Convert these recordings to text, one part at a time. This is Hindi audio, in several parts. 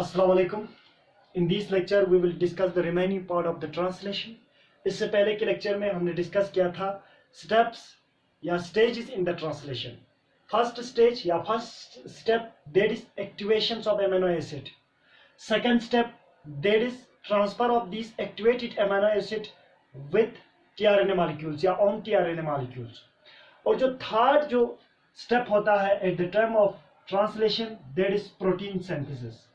Assalamu alaikum. In this lecture we will discuss the remaining part of the translation. इससे पहले के लेक्चर में हमने डिस्कस किया था स्टेप्स या stages in the translation. First stage या first step that is activations of amino acid. Second step that is transfer of this activated amino acid with tRNA molecules या ऑन टीआरएनए मॉलिक्यूल्स. और जो थर्ड जो स्टेप होता है at the time of translation that is protein synthesis.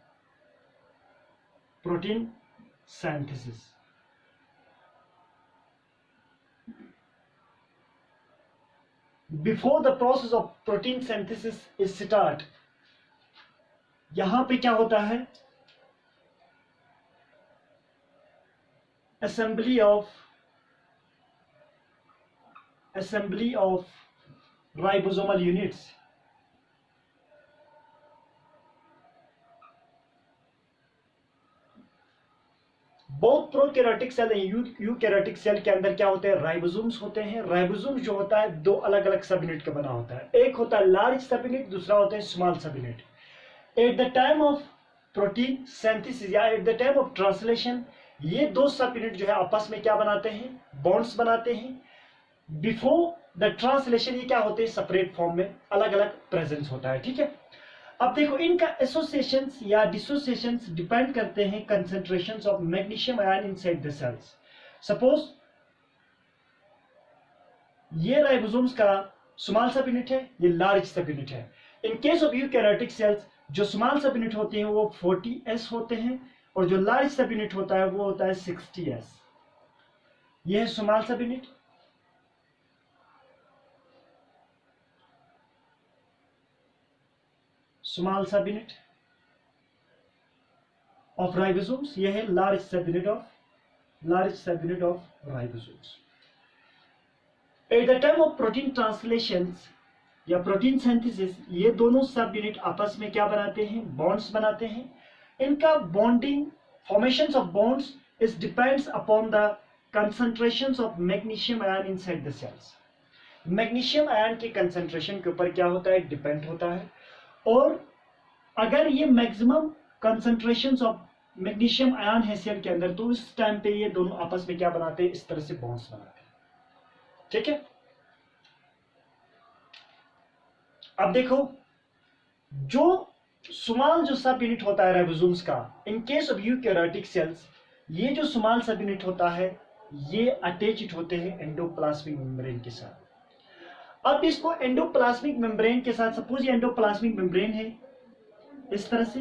Protein synthesis. Before the process of protein synthesis is start, यहां पे क्या होता है? Assembly of ribosomal units. बहुत प्रोकैरियोटिक सेल यूकैरियोटिक सेल के अंदर क्या होते हैं? राइबोसोम्स होते हैं. राइबोसोम जो होता है दो अलग अलग सब यूनिट का बना होता है. एक होता है लार्ज सब यूनिट, दूसरा होता है स्मॉल सब unit. At the time of protein synthesis या at the time of translation ये दो सब यूनिट जो है आपस में क्या बनाते हैं? बॉन्ड्स बनाते हैं. बिफोर द ट्रांसलेशन ये क्या होते हैं? सेपरेट फॉर्म में अलग अलग प्रेजेंस होता है. ठीक है. अब देखो इनका एसोसिएशंस या डिसोसिएशंस डिपेंड करते हैं concentrations of magnesium ion inside the cells. Suppose ये राइबोसोम्स का स्मॉल सब यूनिट है, ये लार्ज सब यूनिट है. In case of eukaryotic cells जो स्मॉल सब यूनिट होते हैं वो 40s होते हैं और जो लार्ज सब यूनिट होता है वो होता है 60s. ये है स्मॉल सब यूनिट. स्मॉल सब यूनिट ऑफ राइबोसोम्स. यह है लार्ज सब unit of ribosomes. Eight the time of protein translations या प्रोटीन सिंथेसिस ये दोनों सब यूनिट आपस में क्या बनाते हैं? बॉन्ड्स बनाते हैं. इनका bonding formations of bonds is depends upon the concentrations of magnesium ion inside the cells. Magnesium ion के कंसंट्रेशन के ऊपर क्या होता है? डिपेंड होता है. और अगर ये maximum concentrations of magnesium ion है सेल के अंदर तो इस टाइम पे ये दोनों आपस में क्या बनाते हैं? इस तरह से बॉन्ड्स बनाते हैं. ठीक है. अब देखो जो स्मॉल जो सब यूनिट होता है राइबोसोम्स का इन केस ऑफ यूकैरियोटिक सेल्स ये जो स्मॉल सब यूनिट होता है ये अटैच्ड होते हैं एंडोप्लाज्मिक मेम्ब्रेन के साथ. अब इसको एंडोप्लाज्मिक मेम्ब्रेन के साथ सपोज ये एंडोप्लाज्मिक मेम्ब्रेन है इस तरह से,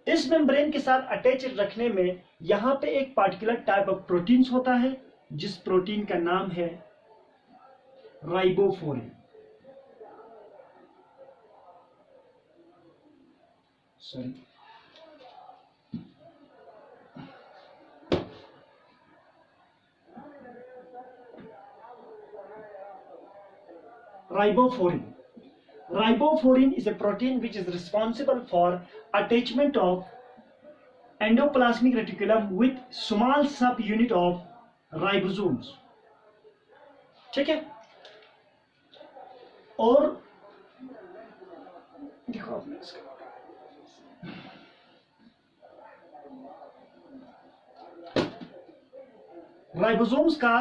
इस मेम्ब्रेन के साथ अटैच रखने में यहां पे एक पार्टिकुलर टाइप ऑफ प्रोटीन्स होता है जिस प्रोटीन का नाम है राइबोफ्लोरिन. Riboflavin is a protein which is responsible for attachment of endoplasmic reticulum with small subunit of ribosomes. ठीक है. और देखो आपने इसका राइबोसोम्स का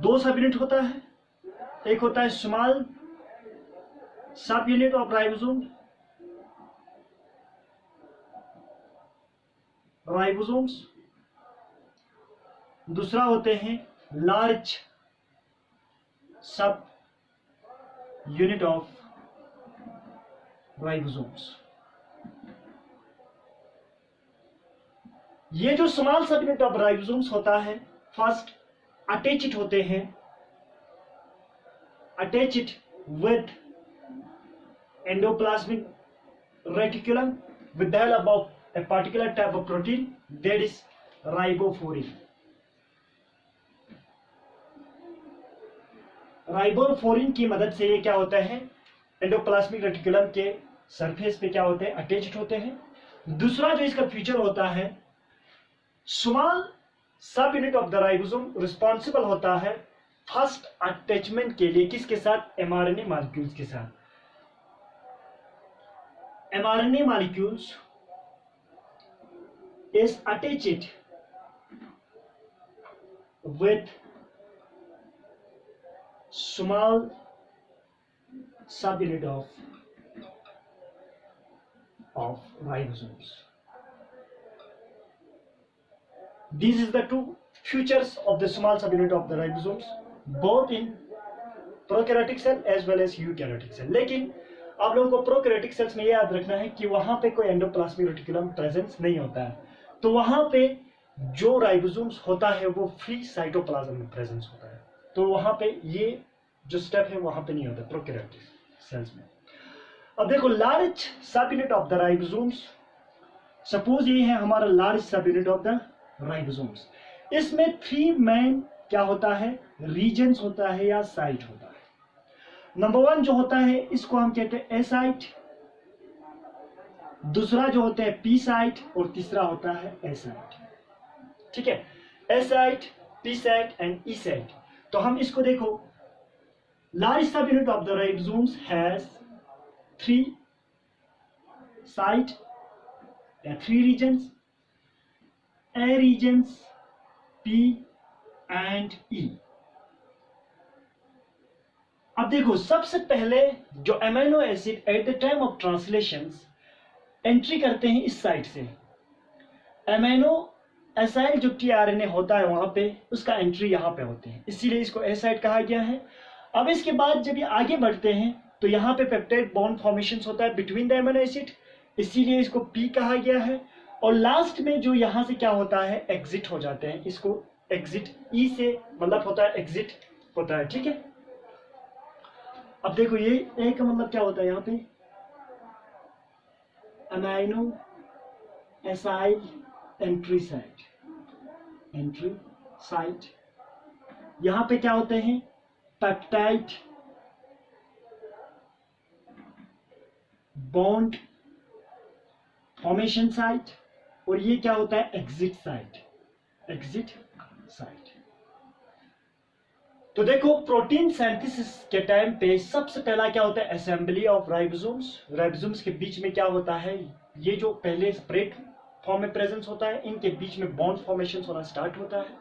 दो सब यूनिट होता है. एक होता है स्मॉल सब यूनिट ऑफ राइबोसोम्स. दूसरा होते हैं लार्ज सब यूनिट ऑफ राइबोसोम्स. ये जो स्मॉल सब यूनिट ऑफ राइबोसोम्स होता है फर्स्ट अटैच्ड होते हैं attached with endoplasmic reticulum with the help of a particular type of protein that is riboflavin. राइबोफ्लोरिन की मदद से ये क्या होता है? एंडोप्लाज्मिक रेटिकुलम के सरफेस पे क्या होते हैं? अटैच्ड होते हैं. दूसरा जो इसका फीचर होता है स्मॉल सब unit of the ribosome responsible होता है फर्स्ट अटैचमेंट के लिए. किसके साथ? एमआरएनए मॉलिक्यूल्स के साथ. mRNA molecules is attached with small subunit of ribosomes. These is the two features of the small subunit of the ribosomes, both in prokaryotic cell as well as eukaryotic cell. लेकिन आप लोगों को प्रोकैरियोटिक सेल्स में याद रखना है कि वहां पे कोई एंडोप्लाज्मिक रेटिकुलम प्रेजेंस नहीं होता है, तो वहां पे जो राइबोसोम्स होता है वो फ्री साइटोप्लाज्म में प्रेजेंस होता है, तो वहां पे ये जो स्टेप है वहां पे नहीं होता प्रोकैरियोटिक सेल्स में। अब देखो लार्ज सब unit of the ribosomes, suppose ये है हमारा लार्ज सब यूनिट ऑफ द राइबोसोम्स, इसमें 3 मेन क्या होता है, रीजन्स होता है या साइट होता है। नंबर 1 जो होता है इसको हम कहते हैं ए साइट, दूसरा जो होता है पी साइट और तीसरा होता है ए साइट। ठीक है, A site, P site and E site. तो हम इसको देखो, लार्ज सब unit of the ribosomes has 3 site या 3 regions, A regions, P and E. अब देखो सबसे पहले जो amino acid at the time of translations entry करते हैं इस साइड से, अमीनो एसाइल जो टीआरएनए होता है वहां पे उसका एंट्री यहां पे होते हैं, इसीलिए इसको ए साइट कहा गया है। अब इसके बाद जब ये आगे बढ़ते हैं तो यहाँ पे पेप्टाइड बॉन्ड फॉर्मेशन होता है बिटवीन द अमीनो एसिड, इसीलिए इसको पी कहा गया है। और लास्ट में जो यहाँ से क्या होता है एग्जिट हो जाते हैं, इसको एग्जिट ई से मतलब होता है एग्जिट होता है। ठीक है, अब देखो ये ए का मतलब क्या होता है, यहाँ पे amino acyl entry site, entry site. यहां पे क्या होते हैं पेप्टाइड बॉन्ड फॉर्मेशन साइट, और ये क्या होता है एग्जिट साइट, एग्जिट साइट। तो देखो प्रोटीन सिंथेसिस के टाइम पे सबसे पहला क्या होता है असेंबली ऑफ राइबोसोम्स। राइबोसोम्स के बीच में क्या होता है, ये जो पहले सेपरेट फॉर्म में प्रेजेंस होता है इनके बीच में बॉन्ड फॉर्मेशन होना स्टार्ट होता है।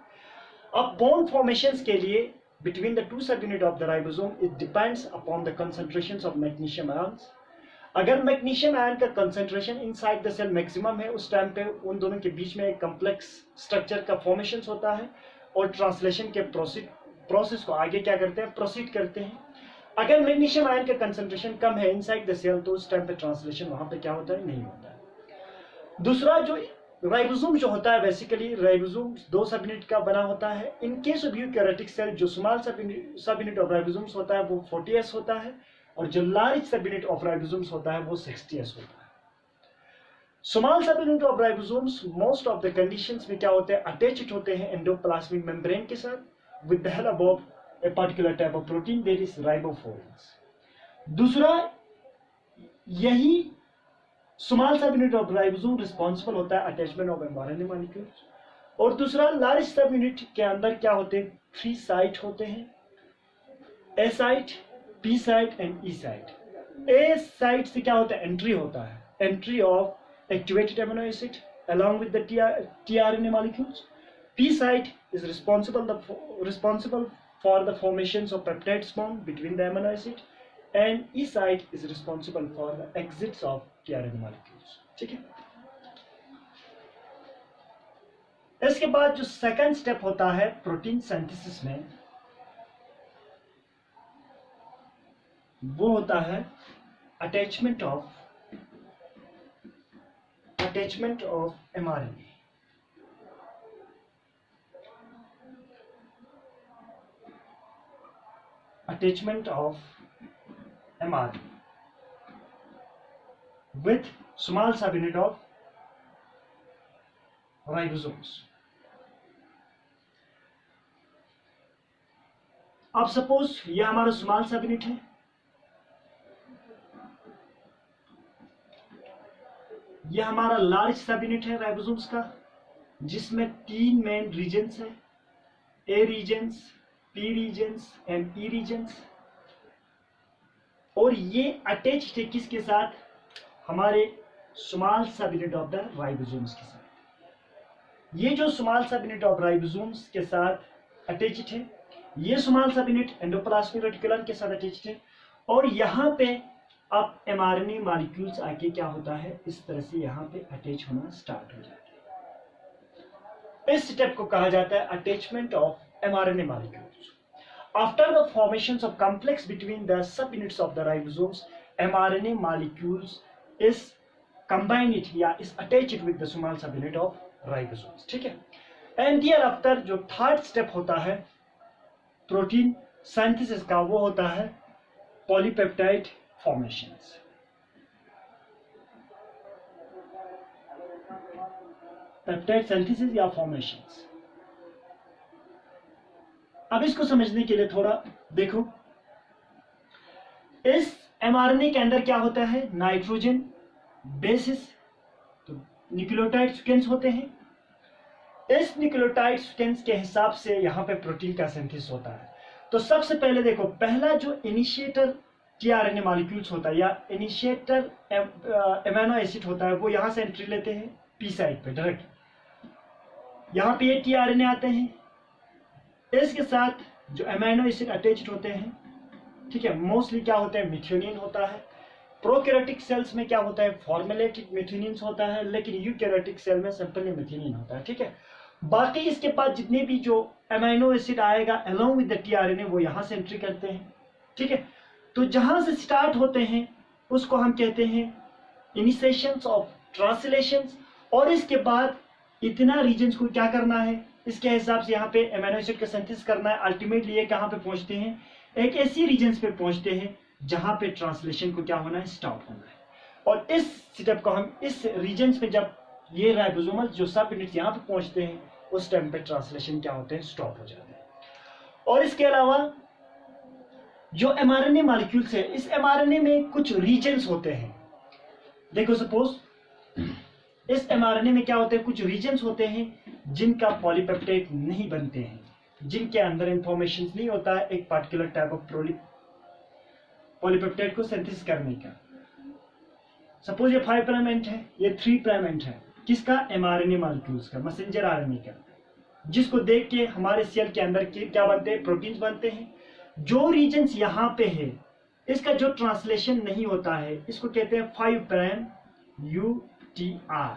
अब बॉन्ड फॉर्मेशंस के लिए बिटवीन द 2 सब unit of the ribosome it depends upon the concentrations of magnesium ions. अगर मैग्नीशियम आयन का concentration inside the cell maximum है उस टाइम पे उन दोनों के बीच में एक कॉम्प्लेक्स स्ट्रक्चर का फॉर्मेशन होता है और ट्रांसलेशन के प्रोसेस को आगे क्या करते हैं प्रोसीड करते हैं। अगर मैग्नीशियम आयन का कंसंट्रेशन कम है इनसाइड द सेल तो उस टाइम पे ट्रांसलेशन वहां पे क्या होता है नहीं होता है। दूसरा जो राइबोसोम जो होता है बेसिकली राइबोसोम 2 सब यूनिट का बना होता है। In case of eukaryotic cell जो स्मॉल सब यूनिट ऑफ राइबोसोम्स होता है वो 40s होता है और जो लार्ज सब यूनिट ऑफ राइबोसोम्स होता है वो 60s होता है। स्मॉल सब unit of ribosomes most of the conditions में क्या होते हैं अटैच्ड होते हैं एंडोप्लाज्मिक मेम्ब्रेन के साथ with the help of a particular type of protein that is ribophorins। दूसरा यही स्मॉल सब यूनिट ऑफ राइबोसोम रिस्पॉन्सिबल होता है अटैचमेंट ऑफ एमआरएनए मॉलिक्यूल्स। और दूसरा लार्ज सब यूनिट के अंदर क्या होते हैं 3 साइट होते हैं, A site, P site and E site. A site से क्या होता है एंट्री होता है, entry of activated amino acid along with the tRNA molecules। P site is responsible for the formations of peptide bond between the amino acid and E site is responsible for the exits of tRNA molecules। ठीक है, इसके बाद जो सेकंड स्टेप होता है प्रोटीन सिंथेसिस में वो होता है attachment of mRNA। Attachment of mRNA with small subunit of ribosomes। अब सपोज ये हमारा स्मॉल सबयूनिट है, ये हमारा लार्ज सबयूनिट है राइबोसोम्स का जिसमें 3 मेन रीजन्स है, A regions, P regions and E regions. और ये अटैच्ड है किसके साथ हमारे स्मॉल सब यूनिट ऑफ द राइबोसोम्स के साथ। ये जो स्मॉल सब यूनिट ऑफ राइबोसोम्स के साथ अटैच्ड है, ये स्मॉल सब यूनिट एंडोप्लाज्मिक रेटिकुलम के साथ अटैच्ड है, और यहाँ पे अब mRNA मॉलिक्यूल्स आके क्या होता है, इस तरह से यहाँ पे अटैच होना स्टार्ट हो जाता है। इस स्टेप को कहा जाता है attachment of mRNA molecules. After the formations of complex between the subunits of the ribosomes, mRNA molecules is combined या is attached with the small subunit of ribosomes, ठीक है। And thereafter जो थर्ड स्टेप होता है प्रोटीन सिंथेसिस का, वो होता है पॉलीपेप्टाइड फॉर्मेशंस। पेप्टाइड सिंथेसिस या फॉर्मेशंस। अब इसको समझने के लिए थोड़ा देखो, इस mRNA के अंदर क्या होता है, नाइट्रोजन बेसिस, तो न्यूक्लियोटाइड सीक्वेंस होते हैं। इस न्यूक्लियोटाइड सीक्वेंस के हिसाब से यहाँ पे प्रोटीन का सिंथेसिस होता है। तो सबसे पहले देखो, पहला जो इनिशिएटर टीआरएनए मॉलिक्यूल्स होता है या इनिशिएटर एमिनो एसिड होता है, वो यहाँ से एंट्री लेते हैं पी साइड पे डायरेक्ट। यहाँ पे ये टीआरएनए आते हैं, इसके साथ जो अमीनो एसिड अटैच्ड होते हैं, ठीक है। मोस्टली क्या होता है, मिथ्योनिन होता है। प्रोकैरियोटिक सेल्स में क्या होता है, फॉर्मुलेटेड मिथ्योनिन होता है, लेकिन यूकैरियोटिक सेल में सिंपली मिथ्योनिन होता है, ठीक है। बाकी इसके पास जितने भी जो अमीनो एसिड आएगा अलोंग विद द टीआरएनए, वो यहाँ से एंट्री करते हैं, ठीक है। तो जहां से स्टार्ट होते हैं उसको हम कहते हैं इनिशिएशंस ऑफ ट्रांसलेशंस, और इसके बाद इतना रीजन्स को क्या करना है, इसके हिसाब से यहाँ पे अमीनो एसिड का सिंथेसिस करना है। अल्टीमेटली ये कहाँ पे पहुंचते हैं, एक ऐसी रीजन्स पे पहुंचते हैं जहां पे ट्रांसलेशन को क्या होना है, स्टॉप होना है। और इस स्टेप को हम इस रीजन्स पे, जब ये राइबोसोमल जो सब यूनिट्स यहाँ पे पहुंचते हैं, उस टाइम पे ट्रांसलेशन क्या होते हैं, स्टॉप हो जाते हैं। और इसके अलावा जो mRNA मॉलिक्यूल्स है, इस mRNA में कुछ रीजन्स होते हैं। देखो सपोज इस mRNA में क्या होते हैं, कुछ रीजन्स होते हैं जिनका पॉलीपेप्टाइड नहीं बनते हैं, जिनके अंदर इंफॉर्मेशन नहीं होता है एक पार्टिकुलर टाइप ऑफ पॉलीपेप्टाइड को सिंथेसिस करने का। सपोज ये 5 प्राइम एंड है, ये 3 प्राइम एंड है, किसका, mRNA मॉलिक्यूल्स का, मैसेंजर आरएनए का, जिसको देख के हमारे सेल के अंदर क्या बनते हैं, प्रोटीन्स बनते हैं। जो रीजन्स यहाँ पे है, इसका जो ट्रांसलेशन नहीं होता है, इसको कहते हैं 5 प्राइम UTR,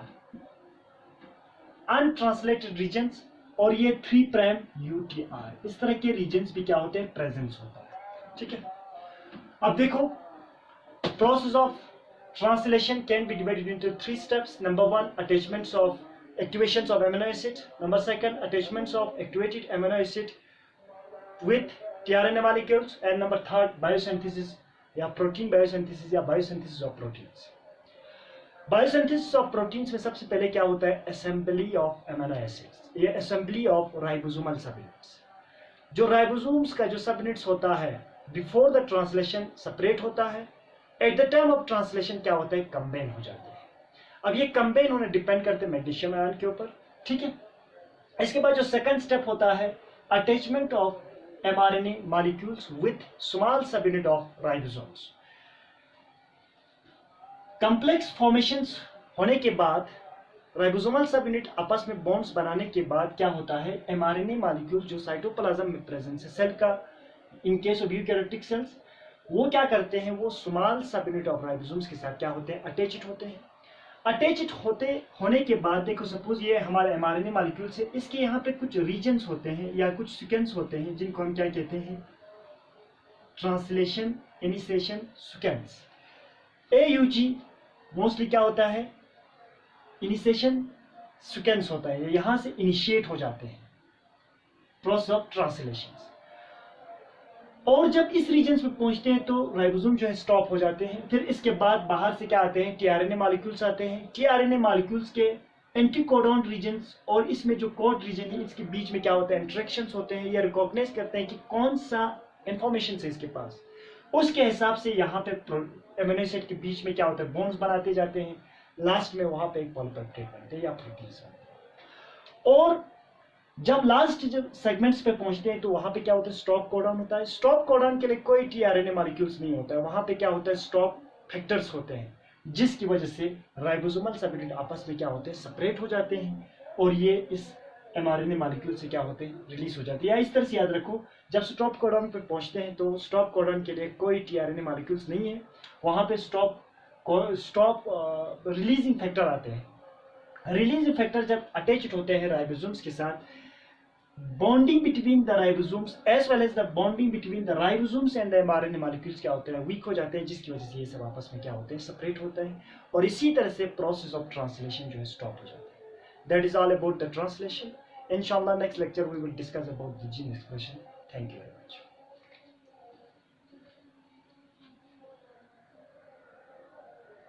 अनट्रांसलेटेड रीजन्स, और ये 3 प्राइम UTR। इस तरह के रीजन्स भी क्या होते हैं, प्रेजेंस होता है, ठीक है। अब देखो, process of translation can be divided into 3 steps. Number 1, attachments of activations of amino acid. Number 2, attachments of activated amino acid with tRNA molecules. And number 3, biosynthesis या protein biosynthesis या biosynthesis of proteins. Biosynthesis of proteins में सबसे पहले क्या होता है, assembly of amino acids, ये assembly of ribosomal subunits। जो ribosomes का जो subunits होता है before the translation separate होता है, at the time of translation क्या होता है, combine हो जाते हैं। अब ये कंबाइन होने डिपेंड करते हैं मैग्नीशियम आयन के ऊपर, ठीक है। इसके बाद जो सेकंड स्टेप होता है, attachment of mRNA molecules with small सब unit of ribosomes. Complex formations होने के बाद, राइबोसोमल सब यूनिट आपस में बॉन्ड्स बनाने के बाद क्या होता है, mRNA मॉलिक्यूल्स जो साइटोप्लाज्म में प्रेजेंस है सेल का, इन केस ऑफ यूकैरियोटिक सेल्स, वो क्या करते हैं, वो स्मॉल सब यूनिट ऑफ राइबोसोम्स के साथ क्या होते हैं, अटैच्ड होते हैं। अटैच्ड होने के बाद देखो, सपोज ये हमारे mRNA मॉलिक्यूल्स है, इसके यहाँ पे कुछ रीजन्स होते हैं या कुछ सीक्वेंस होते हैं जिनको हम क्या कहते हैं, translation initiation sequence. AUG mostly क्या होता है, इनिशिएशन सीक्वेंस होता है, यहाँ से इनिशिएट हो जाते हैं प्रोसेस ऑफ ट्रांसलेशन। और जब इस रीजन पे पहुंचते हैं तो राइबोसोम जो है स्टॉप हो जाते हैं। फिर इसके बाद बाहर से क्या आते हैं, टीआरएनए मॉलिक्यूल्स आते हैं। टीआरएनए मॉलिक्यूल्स के एंटीकोडॉन रीजन्स और इसमें जो कोड रीजन है, इसके बीच में क्या होता है, इंटरेक्शंस होते हैं। ये रिकॉग्नाइज करते हैं कि कौन सा इंफॉर्मेशन है इसके पास, उसके हिसाब से यहाँ पे एमिनो एसिड के बीच में क्या होता है, बॉन्ड्स बनाते जाते हैं। लास्ट में वहां पे एक पॉलीपेप्टाइड बनते हैं या प्रोटीन्स बनते हैं। और जब लास्ट जब सेगमेंट्स पे पहुंचते हैं तो वहां पे क्या होता है, स्टॉप कोडॉन होता है। स्टॉप कोडॉन के लिए कोई टीआरएनए मॉलिक्यूल्स नहीं होता है, वहां पे क्या होता है, स्टॉप फैक्टर्स होते हैं। जिसकी वजह से राइबोसोमल सबयूनिट आपस में क्या होते हैं, सेपरेट हो जाते हैं और ये इस mRNA मॉलिक्यूल से क्या होते हैं, रिलीज हो जाती है। या इस तरह से याद रखो, जब स्टॉप कोडॉन पे पहुंचते हैं तो स्टॉप कोडॉन के लिए कोई टीआरएनए मॉलिक्यूल्स नहीं है, वहां पे स्टॉप रिलीजिंग फैक्टर आते हैं। रिलीजिंग फैक्टर जब अटैच्ड होते हैं राइबोसोम्स के साथ, bonding between the ribosomes as well as the bonding between the ribosomes and the mRNA molecules क्या होते हैं, वीक हो जाते हैं, जिसकी वजह से ये सब आपस में क्या होते हैं, सेपरेट होते हैं और इसी तरह से प्रोसेस ऑफ ट्रांसलेशन जो है स्टॉप हो जाता है। That is all about the translation. Inshallah, next lecture we will discuss about the gene expression. Thank you.